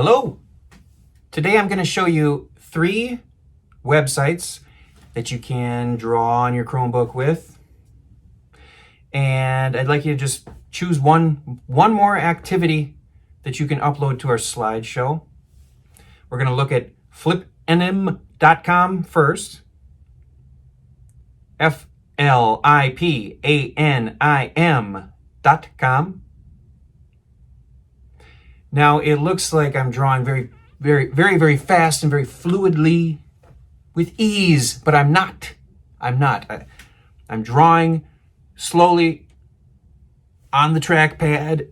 Hello! Today I'm going to show you 3 websites that you can draw on your Chromebook with. And I'd like you to just choose one more activity that you can upload to our slideshow. We're going to look at flipanim.com first. FLIPANIM.com. Now it looks like I'm drawing very fast and very fluidly with ease, but I'm not. I'm drawing slowly on the trackpad,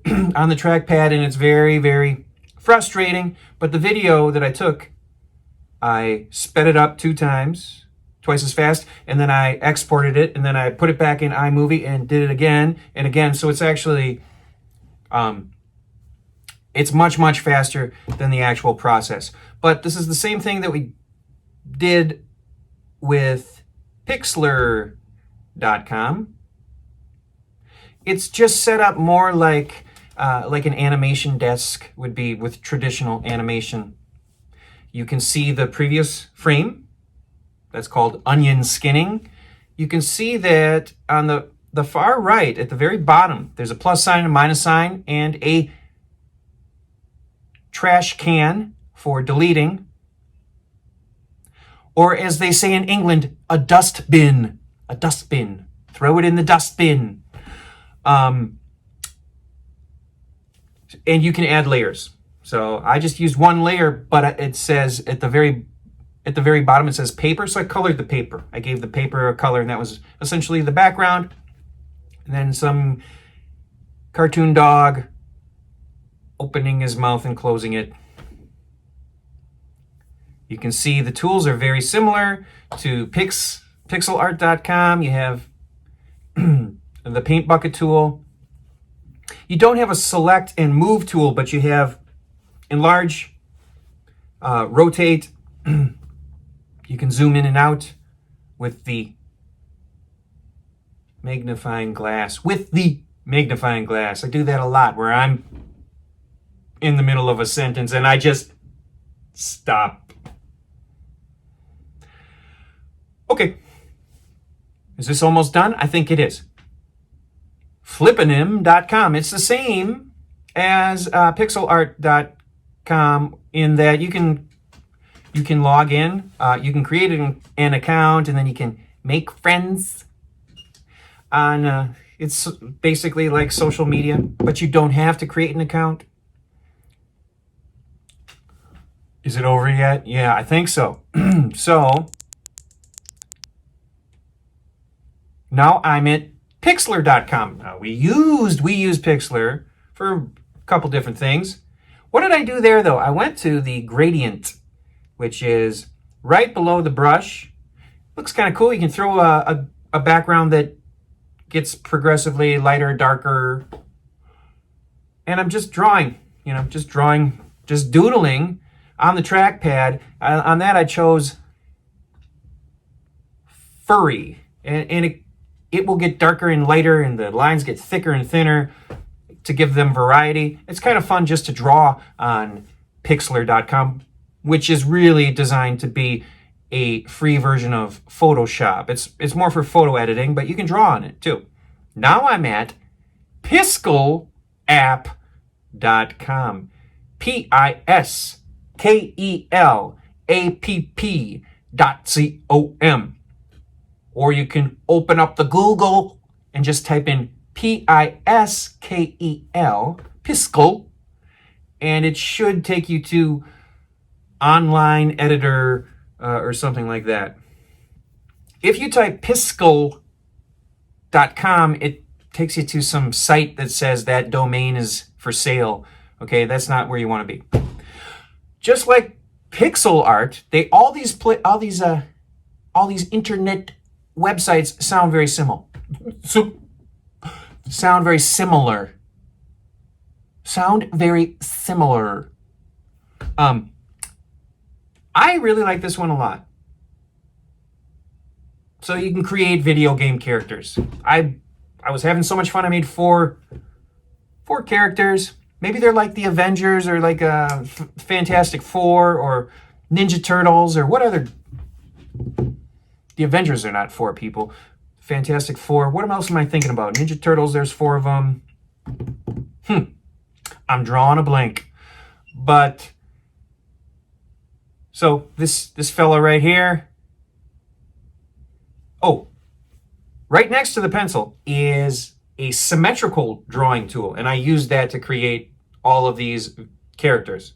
and it's very frustrating. But the video that I took, I sped it up 2 times, twice as fast, and then I exported it, and then I put it back in iMovie and did it again and again. So it's actually it's much faster than the actual process. But this is the same thing that we did with Pixlr.com. It's just set up more like an animation desk would be with traditional animation. You can see the previous frame. That's called onion skinning. You can see that on the far right, at the very bottom, there's a plus sign, a minus sign, and a trash can for deleting, or as they say in England, a dustbin. Throw it in the dustbin. And you can add layers. So I just used 1 layer, but it says at the very bottom it says paper, so I colored the paper. I gave the paper a color, and that was essentially the background. And then some cartoon dog opening his mouth and closing it. You can see the tools are very similar to pixelart.com. You have the paint bucket tool. You don't have a select and move tool, but you have enlarge, rotate. You can zoom in and out with the magnifying glass. I do that a lot where I'm in the middle of a sentence and I just stop. Okay. Is this almost done? I think it is. Flipanim.com. It's the same as pixelart.com in that you can log in, you can create an account, and then you can make friends on it's basically like social media, but you don't have to create an account. Is it over yet? Yeah, I think so. So now I'm at Pixlr.com. Now we used Pixlr for a couple different things. What did I do there though? I went to the gradient, which is right below the brush. Looks kind of cool. You can throw a background that gets progressively lighter, darker. And I'm just drawing, just doodling on the trackpad. On that I chose furry, and it will get darker and lighter, and the lines get thicker and thinner to give them variety. It's kind of fun just to draw on Pixlr.com, which is really designed to be a free version of Photoshop. It's more for photo editing, but you can draw on it too. Now I'm at piskelapp.com. piskelapp.com. Or you can open up the Google and just type in Piskel, Piskel, and it should take you to online editor or something like that. If you type piskel.com, it takes you to some site that says that domain is for sale. Okay, that's not where you want to be. Just like pixel art, all these internet websites sound very similar. Sound very similar. I really like this one a lot. So you can create video game characters. I was having so much fun. I made four characters. Maybe they're like the Avengers or like Fantastic Four or Ninja Turtles or what other... The Avengers are not 4 people. Fantastic Four. What else am I thinking about? Ninja Turtles, there's 4 of them. I'm drawing a blank. But, so this fella right here. Oh, right next to the pencil is a symmetrical drawing tool. And I use that to create all of these characters.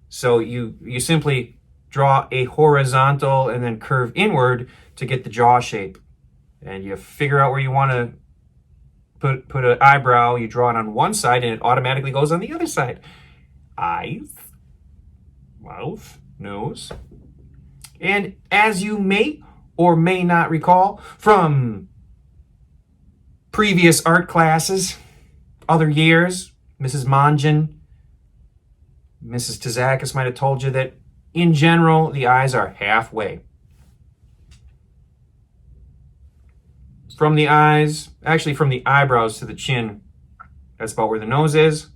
So you simply draw a horizontal and then curve inward to get the jaw shape. And you figure out where you want to put an eyebrow. You draw it on one side and it automatically goes on the other side. Eyes, mouth, nose. And as you may or may not recall from previous art classes, other years, Mrs. Mongen, Mrs. Tazakis might have told you that in general, the eyes are halfway. From the eyes, actually from the eyebrows to the chin, that's about where the nose is.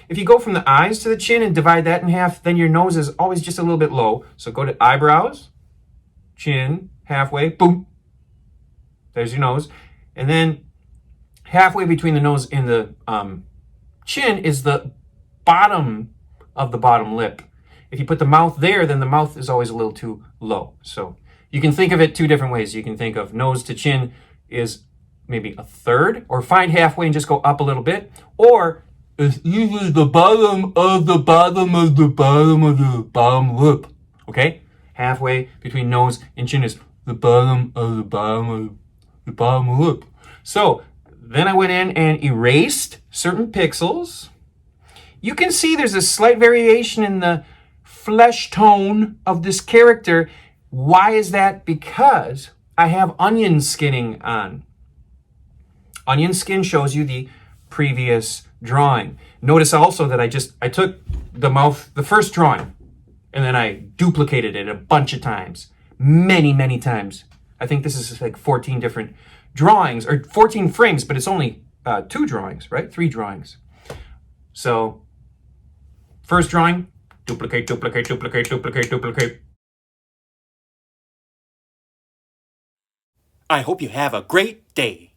If you go from the eyes to the chin and divide that in half, then your nose is always just a little bit low. So go to eyebrows, chin, halfway, boom. There's your nose. And then halfway between the nose and the chin is the bottom of the bottom lip. If you put the mouth there, then the mouth is always a little too low. So you can think of it 2 different ways. You can think of nose to chin is maybe a third, or find halfway and just go up a little bit, or it's usually the bottom of the bottom of the bottom of the bottom lip. Okay? Halfway between nose and chin is the bottom of the bottom of the bottom lip. So then I went in and erased certain pixels. You can see there's a slight variation in the flesh tone of this character. Why is that? Because I have onion skinning on. Onion skin shows you the previous drawing. Notice also that I took the mouth, the first drawing, and then I duplicated it a bunch of times. Many, many times. I think this is like 14 different drawings, or 14 frames, but it's only 2 drawings, right? 3 drawings. So, first drawing, duplicate, duplicate, duplicate, duplicate, duplicate. I hope you have a great day.